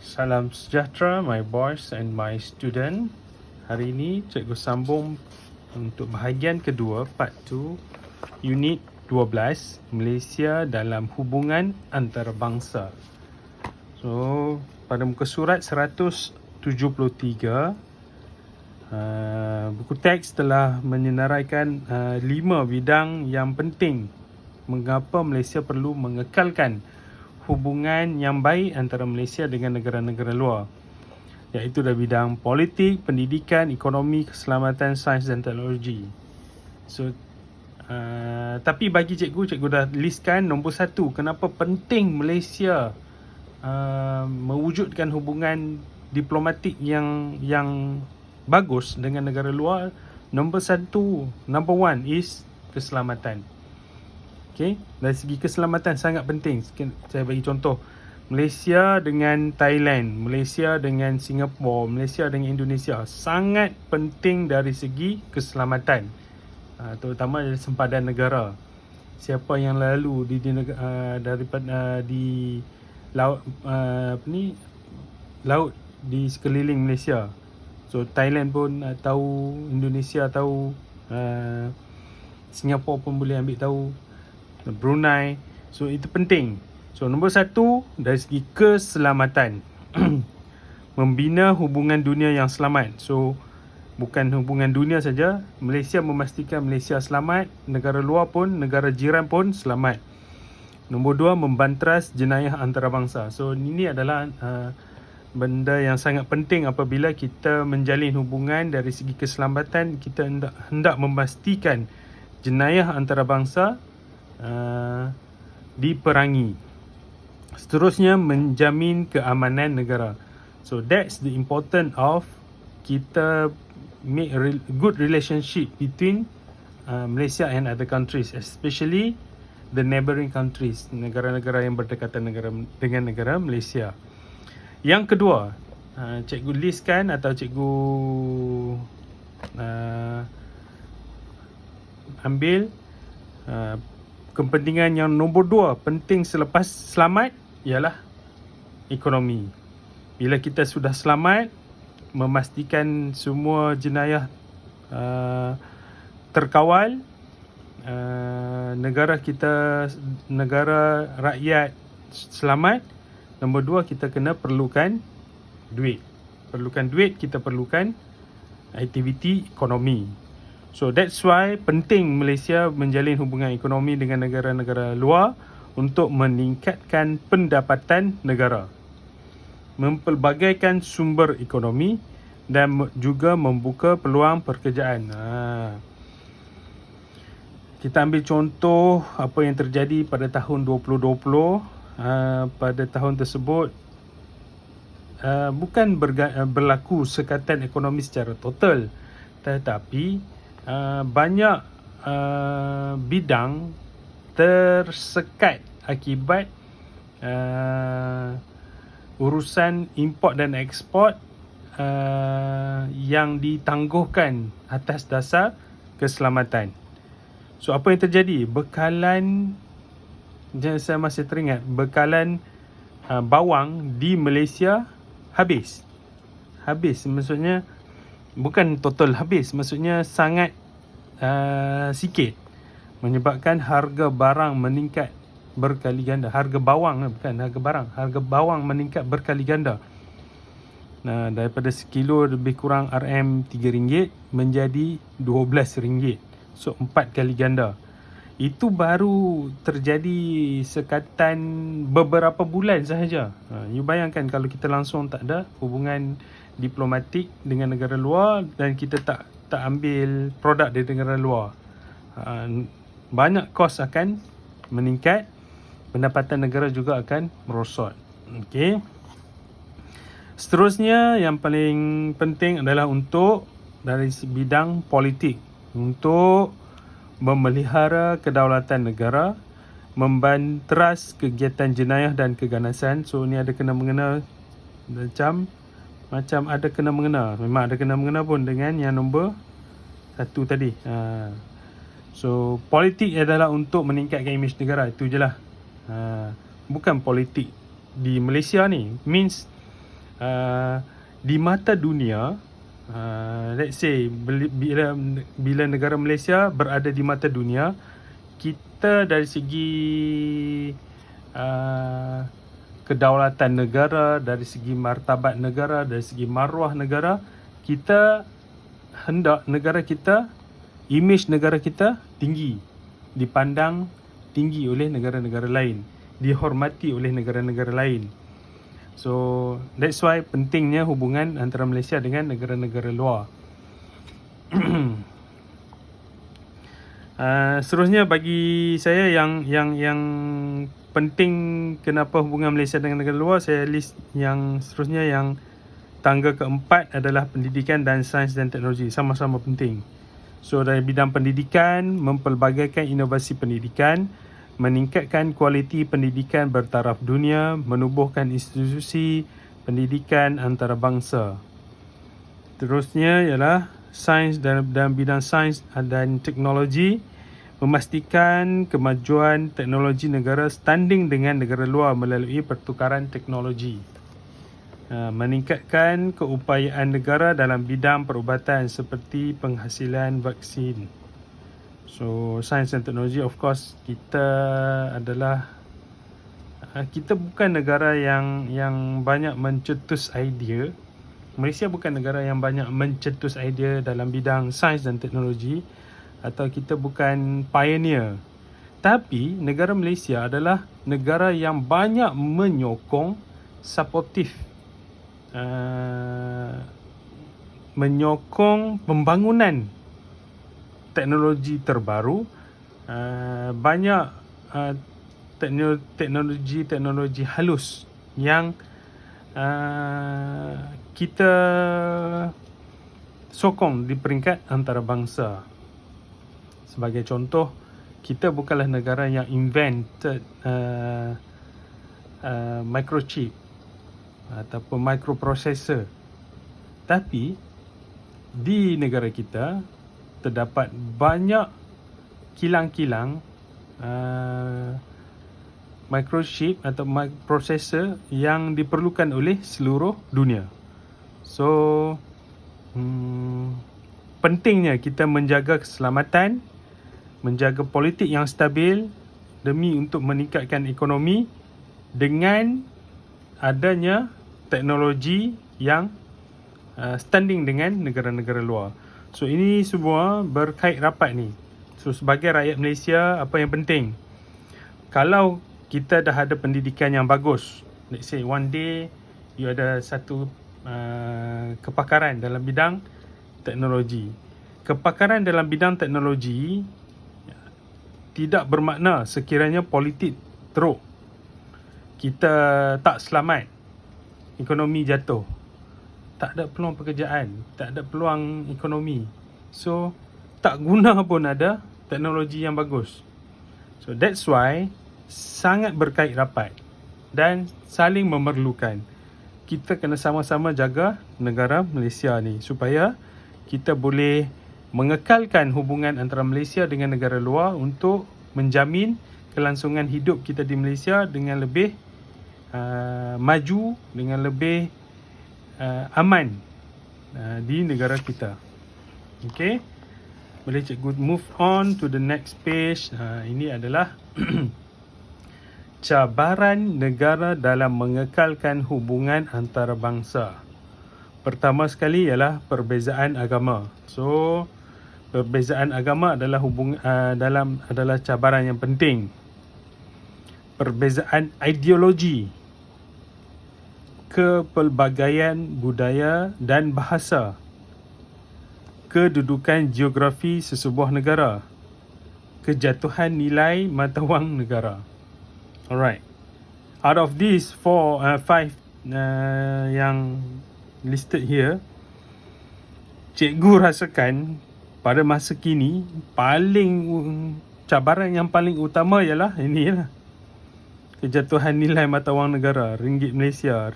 Salam sejahtera my boys and my student. Hari ini cikgu sambung untuk bahagian kedua part 2 unit 12 Malaysia dalam hubungan antarabangsa. So pada muka surat 173 buku teks telah menyenaraikan 5 bidang yang penting mengapa Malaysia perlu mengekalkan hubungan yang baik antara Malaysia dengan negara-negara luar, iaitu dalam bidang politik, pendidikan, ekonomi, keselamatan, sains dan teknologi. So, tapi bagi cikgu dah listkan nombor 1, kenapa penting Malaysia mewujudkan hubungan diplomatik yang bagus dengan negara luar. Number 1 is keselamatan. Okay, dari segi keselamatan sangat penting. Saya bagi contoh, Malaysia dengan Thailand, Malaysia dengan Singapura, Malaysia dengan Indonesia sangat penting dari segi keselamatan, terutama dari sempadan negara. Siapa yang lalu daripada di laut laut di sekeliling Malaysia. So Thailand pun tahu, Indonesia tahu, Singapura pun boleh ambil tahu, Brunei. So itu penting. So nombor 1 dari segi keselamatan. Membina hubungan dunia yang selamat. So bukan hubungan dunia saja, Malaysia memastikan Malaysia selamat, negara luar pun, negara jiran pun selamat. Nombor 2, membanteras jenayah antarabangsa. So ini adalah benda yang sangat penting apabila kita menjalin hubungan. Dari segi keselamatan, kita hendak memastikan jenayah antarabangsa diperangi. Seterusnya, menjamin keamanan negara. So that's the important of kita make a good relationship between Malaysia and other countries, especially the neighboring countries, negara-negara yang berdekatan dengan negara Malaysia. Yang kedua, cikgu listkan atau cikgu ambil kepentingan yang nombor 2 penting selepas selamat ialah ekonomi. Bila kita sudah selamat, memastikan semua jenayah terkawal, negara kita, negara rakyat selamat. Nombor 2, kita kena perlukan duit. Kita perlukan aktiviti ekonomi. So that's why penting Malaysia menjalin hubungan ekonomi dengan negara-negara luar untuk meningkatkan pendapatan negara, mempelbagaikan sumber ekonomi dan juga membuka peluang pekerjaan. Kita ambil contoh apa yang terjadi pada tahun 2020. Pada tahun tersebut bukan berlaku sekatan ekonomi secara total, tetapi banyak bidang tersekat akibat urusan import dan ekspor yang ditangguhkan atas dasar keselamatan. So apa yang terjadi? Bekalan, saya masih teringat, bekalan bawang di Malaysia habis. Maksudnya bukan total habis, maksudnya sangat sikit, menyebabkan harga barang meningkat berkali ganda. Harga bawang meningkat berkali ganda. Daripada sekilo lebih kurang RM3 menjadi RM12. So 4 kali ganda. Itu baru terjadi sekatan beberapa bulan sahaja. You bayangkan kalau kita langsung tak ada hubungan diplomatik dengan negara luar dan kita tak ambil produk dari negara luar, banyak kos akan meningkat, pendapatan negara juga akan merosot. Okey. Seterusnya, yang paling penting adalah untuk dari bidang politik, untuk memelihara kedaulatan negara, membanteras kegiatan jenayah dan keganasan. So ni ada kena mengena macam ada kena mengena, memang ada kena mengena pun dengan yang nombor 1 tadi. So politik adalah untuk meningkatkan imej negara, itu je lah. Bukan politik di Malaysia ni, means di mata dunia, let's say bila negara Malaysia berada di mata dunia, kita dari segi kedaulatan negara, dari segi martabat negara, dari segi maruah negara, kita hendak negara kita, imej negara kita tinggi, dipandang tinggi oleh negara-negara lain, dihormati oleh negara-negara lain. So that's why pentingnya hubungan antara Malaysia dengan negara-negara luar. Seterusnya bagi saya yang penting kenapa hubungan Malaysia dengan negara luar, saya list yang seterusnya. Yang tangga keempat adalah pendidikan dan sains dan teknologi, sama-sama penting. So dari bidang pendidikan, mempelbagaikan inovasi pendidikan, meningkatkan kualiti pendidikan bertaraf dunia, menubuhkan institusi pendidikan antarabangsa. Terusnya ialah sains dan bidang sains dan teknologi, memastikan kemajuan teknologi negara standing dengan negara luar melalui pertukaran teknologi. Meningkatkan keupayaan negara dalam bidang perubatan seperti penghasilan vaksin. So sains dan teknologi, of course, kita bukan negara yang banyak mencetus idea. Malaysia bukan negara yang banyak mencetus idea dalam bidang sains dan teknologi, atau kita bukan pioneer. Tapi negara Malaysia adalah negara yang banyak menyokong, supportive, menyokong pembangunan teknologi terbaru, banyak teknologi halus yang kita sokong di peringkat antarabangsa. Sebagai contoh, kita bukanlah negara yang invented microchip ataupun microprocessor, tapi di negara kita terdapat banyak kilang-kilang microchip atau microprocessor yang diperlukan oleh seluruh dunia. So pentingnya kita menjaga keselamatan, menjaga politik yang stabil demi untuk meningkatkan ekonomi dengan adanya teknologi yang standing dengan negara-negara luar. So ini semua berkait rapat ni. So sebagai rakyat Malaysia, apa yang penting? Kalau kita dah ada pendidikan yang bagus, let's say one day you ada satu kepakaran dalam bidang teknologi. Kepakaran dalam bidang teknologi tidak bermakna sekiranya politik teruk, kita tak selamat, ekonomi jatuh, tak ada peluang pekerjaan, tak ada peluang ekonomi. So tak guna pun ada teknologi yang bagus. So that's why sangat berkait rapat dan saling memerlukan. Kita kena sama-sama jaga negara Malaysia ni supaya kita boleh mengekalkan hubungan antara Malaysia dengan negara luar untuk menjamin kelangsungan hidup kita di Malaysia dengan lebih maju, dengan lebih aman di negara kita. Okay, boleh cikgu move on to the next page. Ini adalah cabaran negara dalam mengekalkan hubungan antarabangsa. Pertama sekali ialah perbezaan agama. So perbezaan agama adalah adalah cabaran yang penting. Perbezaan ideologi, kepelbagaian budaya dan bahasa, kedudukan geografi sesebuah negara, kejatuhan nilai mata wang negara. Alright. Out of these five yang listed here, cikgu rasakan pada masa kini cabaran yang paling utama ialah ini lah. Kejatuhan nilai mata wang negara, ringgit Malaysia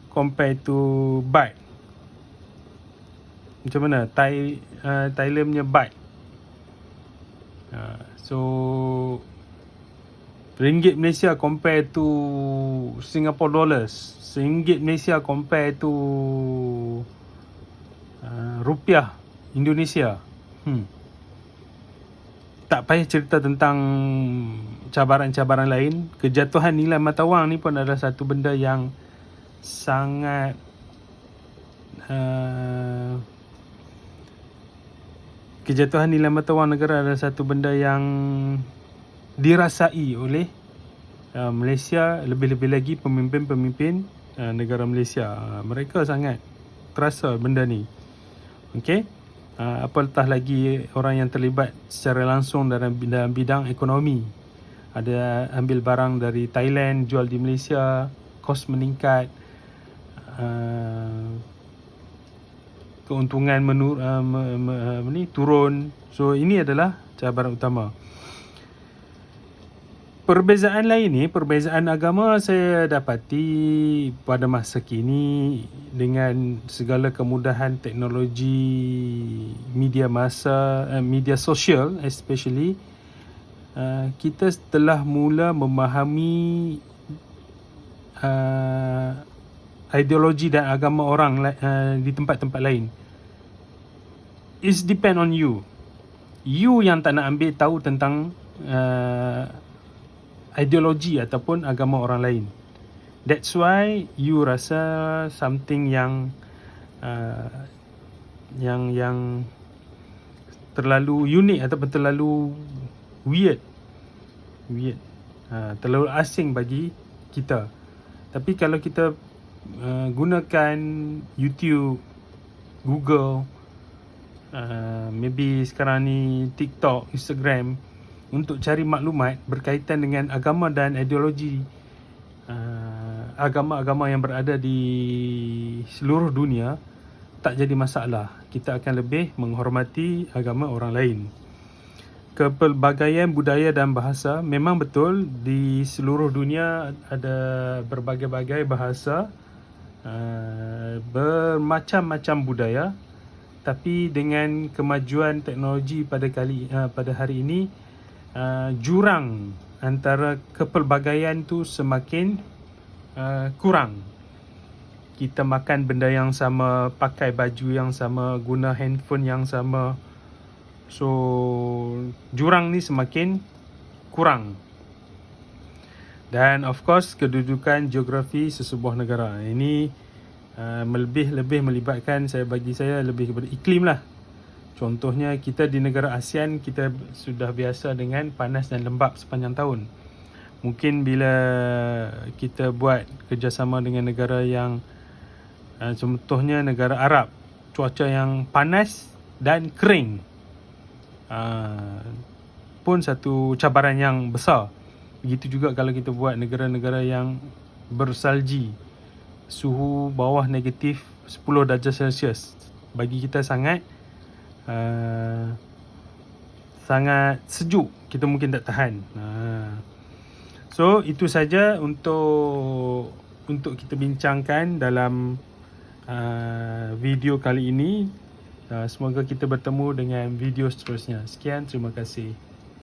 compare to baht. Macam mana Thailand punya baht. So Ringgit Malaysia compare to Singapore dollars. Ringgit Malaysia compare to rupiah Indonesia. Tak payah cerita tentang cabaran-cabaran lain. Kejatuhan nilai mata wang ni pun adalah satu benda yang sangat kejatuhan nilai mata wang negara adalah satu benda yang dirasai oleh Malaysia, lebih-lebih lagi pemimpin-pemimpin negara Malaysia. Mereka sangat terasa benda ni. Okey, apatah lagi orang yang terlibat secara langsung dalam bidang ekonomi. Ada ambil barang dari Thailand, jual di Malaysia, kos meningkat, keuntungan turun. So ini adalah cabaran utama. Perbezaan lain ni, perbezaan agama saya dapati pada masa kini dengan segala kemudahan teknologi media sosial especially, kita telah mula memahami ideologi dan agama orang di tempat-tempat lain. It's depend on you. You yang tak nak ambil tahu tentang ideologi ataupun agama orang lain. That's why you rasa something yang terlalu unik ataupun terlalu weird, terlalu asing bagi kita. Tapi kalau kita gunakan YouTube, Google, maybe sekarang ni TikTok, Instagram untuk cari maklumat berkaitan dengan agama dan ideologi agama-agama yang berada di seluruh dunia, tak jadi masalah. Kita akan lebih menghormati agama orang lain. Kepelbagaian budaya dan bahasa, memang betul di seluruh dunia ada berbagai-bagai bahasa, bermacam-macam budaya. Tapi dengan kemajuan teknologi pada hari ini, jurang antara kepelbagaian tu semakin kurang. Kita makan benda yang sama, pakai baju yang sama, guna handphone yang sama. So jurang ni semakin kurang. Dan of course kedudukan geografi sesebuah negara ini lebih melibatkan, bagi saya lebih kepada iklim lah. Contohnya kita di negara ASEAN, kita sudah biasa dengan panas dan lembap sepanjang tahun. Mungkin bila kita buat kerjasama dengan negara yang contohnya negara Arab, cuaca yang panas dan kering, pun satu cabaran yang besar. Begitu juga kalau kita buat negara-negara yang bersalji, suhu bawah negatif 10 darjah Celsius, bagi kita sangat sejuk, kita mungkin tak tahan. So itu saja untuk kita bincangkan dalam video kali ini. Semoga kita bertemu dengan video seterusnya. Sekian, terima kasih.